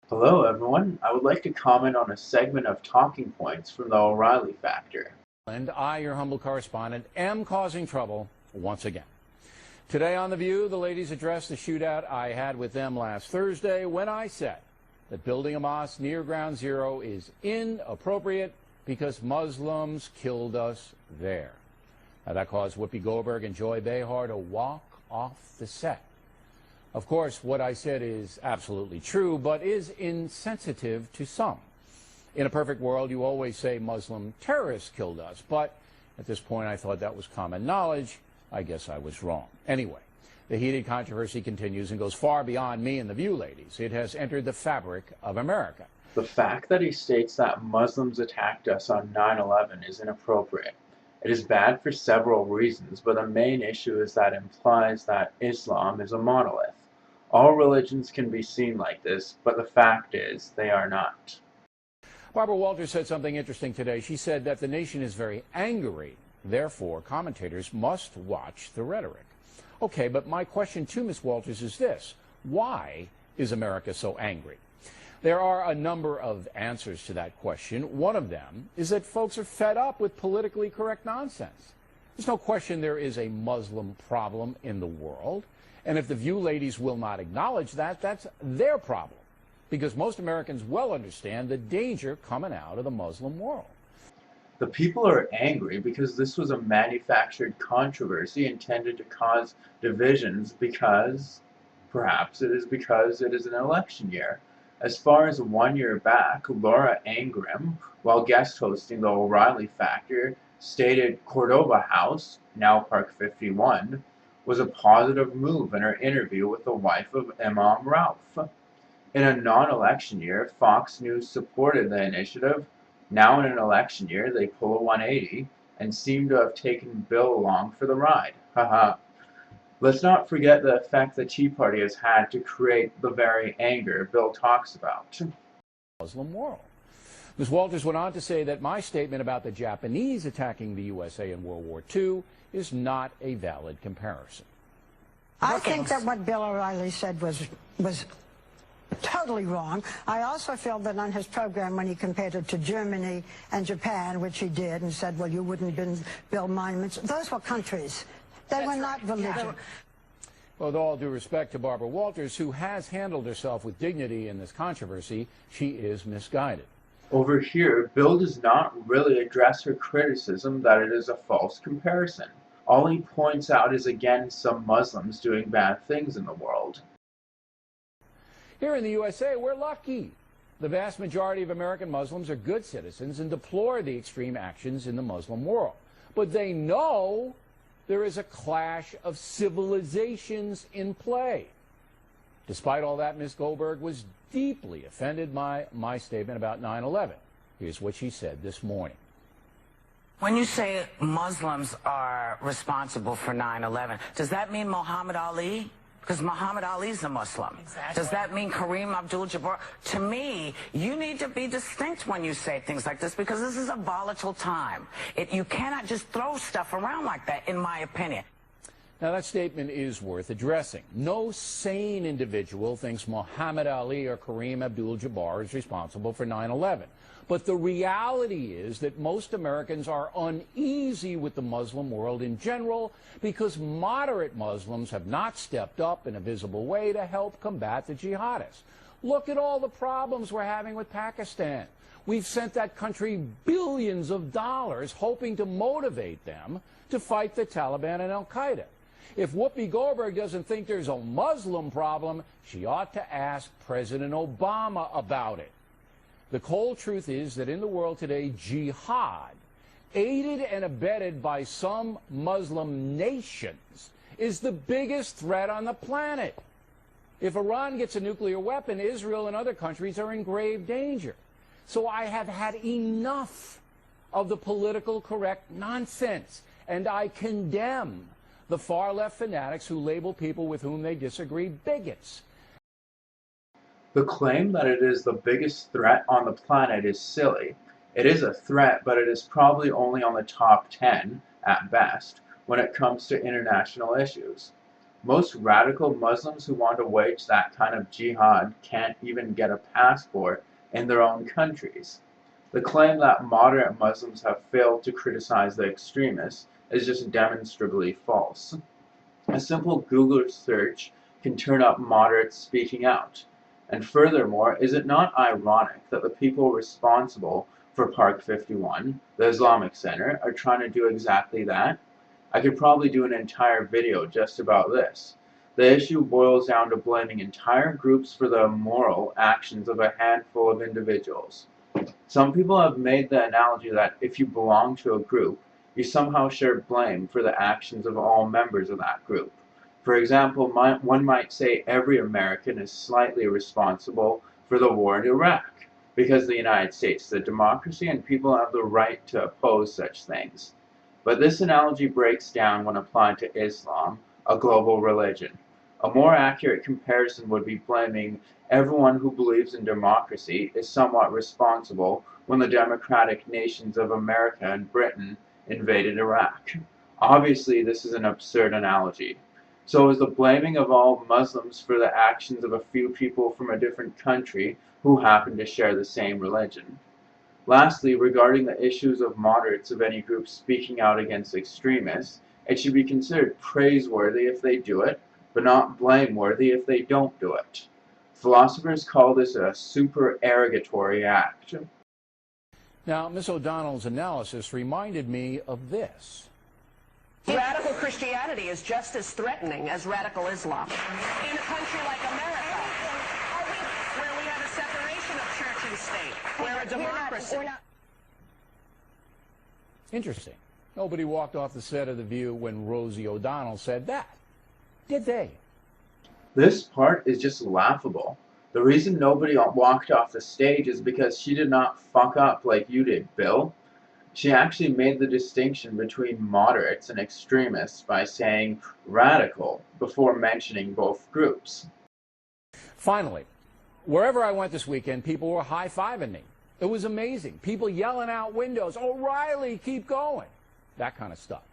Hello, everyone. I would like to comment on a segment of talking points from the O'Reilly factor. And I, your humble correspondent, am causing trouble once again. Today on The View, the ladies addressed the shootout I had with them last Thursday when I said that building a mosque near Ground Zero is inappropriate because Muslims killed us there. Now, that caused Whoopi Goldberg and Joy Behar to walk off the set. Of course, what I said is absolutely true, but is insensitive to some. In a perfect world, you always say Muslim terrorists killed us, but at this point I thought that was common knowledge. I guess I was wrong. Anyway, the heated controversy continues and goes far beyond me and The View ladies. It has entered the fabric of America. The fact that he states that Muslims attacked us on 9/11 is inappropriate. It is bad for several reasons, but the main issue is that it implies that Islam is a monolith. All religions can be seen like this, but the fact is they are not. Barbara Walters said something interesting today. She said that the nation is very angry. Therefore, commentators must watch the rhetoric. Okay, but my question to Ms. Walters is this. Why is America so angry? There are a number of answers to that question. One of them is that folks are fed up with politically correct nonsense. There's no question there is a Muslim problem in the world. And if the View ladies will not acknowledge that, that's their problem. Because most Americans well understand the danger coming out of the Muslim world. The people are angry because this was a manufactured controversy intended to cause divisions perhaps it is an election year. As far as 1 year back, Laura Ingraham, while guest hosting the O'Reilly Factor, stated Cordova House, now Park 51, was a positive move in her interview with the wife of Imam Rauf. In a non-election year, Fox News supported the initiative. Now in an election year, they pull a 180 and seem to have taken Bill along for the ride. Haha. Let's not forget the effect the Tea Party has had to create the very anger Bill talks about. Muslim world. Ms. Walters went on to say that my statement about the Japanese attacking the USA in World War II is not a valid comparison. I think that what Bill O'Reilly said was totally wrong. I also feel that on his program, when he compared it to Germany and Japan, which he did, and said, well, you wouldn't build monuments, those were countries. They were not religion. Yeah. Well, with all due respect to Barbara Walters, who has handled herself with dignity in this controversy, she is misguided. Over here, Bill does not really address her criticism that it is a false comparison. All he points out is again some Muslims doing bad things in the world. Here in the USA, we're lucky. The vast majority of American Muslims are good citizens and deplore the extreme actions in the Muslim world. But they know there is a clash of civilizations in play. Despite all that, Ms. Goldberg was deeply offended by my statement about 9/11. Here's what she said this morning. When you say Muslims are responsible for 9/11, does that mean Muhammad Ali? Because Muhammad Ali's a Muslim. Exactly. Does that mean Kareem Abdul-Jabbar? To me, you need to be distinct when you say things like this, because this is a volatile time. You cannot just throw stuff around like that, in my opinion. Now, that statement is worth addressing. No sane individual thinks Muhammad Ali or Kareem Abdul-Jabbar is responsible for 9/11. But the reality is that most Americans are uneasy with the Muslim world in general because moderate Muslims have not stepped up in a visible way to help combat the jihadists. Look at all the problems we're having with Pakistan. We've sent that country billions of dollars hoping to motivate them to fight the Taliban and Al-Qaeda. If Whoopi Goldberg doesn't think there's a Muslim problem, she ought to ask President Obama about it. The cold truth is that in the world today, jihad, aided and abetted by some Muslim nations, is the biggest threat on the planet. If Iran gets a nuclear weapon, Israel and other countries are in grave danger. So I have had enough of the political correct nonsense, and I condemn the far-left fanatics who label people with whom they disagree bigots. The claim that it is the biggest threat on the planet is silly. It is a threat, but it is probably only on the top 10, at best, when it comes to international issues. Most radical Muslims who want to wage that kind of jihad can't even get a passport in their own countries. The claim that moderate Muslims have failed to criticize the extremists is just demonstrably false. A simple Google search can turn up moderates speaking out. And furthermore, is it not ironic that the people responsible for Park 51, the Islamic Center, are trying to do exactly that? I could probably do an entire video just about this. The issue boils down to blaming entire groups for the immoral actions of a handful of individuals. Some people have made the analogy that if you belong to a group, you somehow share blame for the actions of all members of that group. For example, one might say every American is slightly responsible for the war in Iraq, because the United States is a democracy and people have the right to oppose such things. But this analogy breaks down when applied to Islam, a global religion. A more accurate comparison would be blaming everyone who believes in democracy is somewhat responsible when the democratic nations of America and Britain invaded Iraq. Obviously, this is an absurd analogy. So is the blaming of all Muslims for the actions of a few people from a different country who happen to share the same religion. Lastly, regarding the issues of moderates of any group speaking out against extremists, it should be considered praiseworthy if they do it, but not blameworthy if they don't do it. Philosophers call this a supererogatory act. Now, Ms. O'Donnell's analysis reminded me of this. Radical Christianity is just as threatening as radical Islam. In a country like America, where we have a separation of church and state, we're a democracy. Interesting. Nobody walked off the set of The View when Rosie O'Donnell said that, did they? This part is just laughable. The reason nobody walked off the stage is because she did not fuck up like you did, Bill. She actually made the distinction between moderates and extremists by saying radical before mentioning both groups. Finally, wherever I went this weekend, people were high-fiving me. It was amazing. People yelling out windows, "O'Reilly, keep going." That kind of stuff.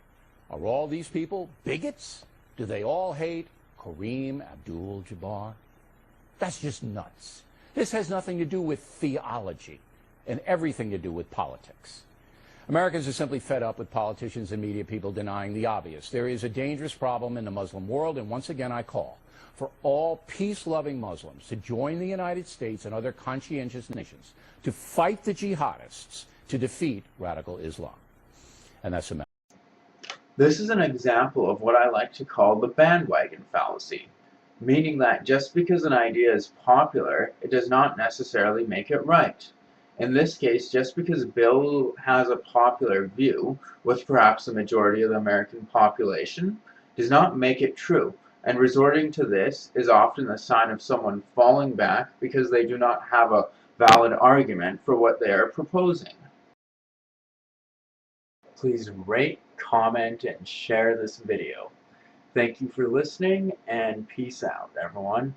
Are all these people bigots? Do they all hate Kareem Abdul-Jabbar? That's just nuts. This has nothing to do with theology and everything to do with politics. Americans are simply fed up with politicians and media people denying the obvious. There is a dangerous problem in the Muslim world, and once again I call for all peace-loving Muslims to join the United States and other conscientious nations to fight the jihadists to defeat radical Islam. And that's the message. This is an example of what I like to call the bandwagon fallacy, meaning that just because an idea is popular, it does not necessarily make it right. In this case, just because Bill has a popular view with perhaps a majority of the American population does not make it true, and resorting to this is often the sign of someone falling back because they do not have a valid argument for what they are proposing. Please rate, comment, and share this video. Thank you for listening, and peace out, everyone.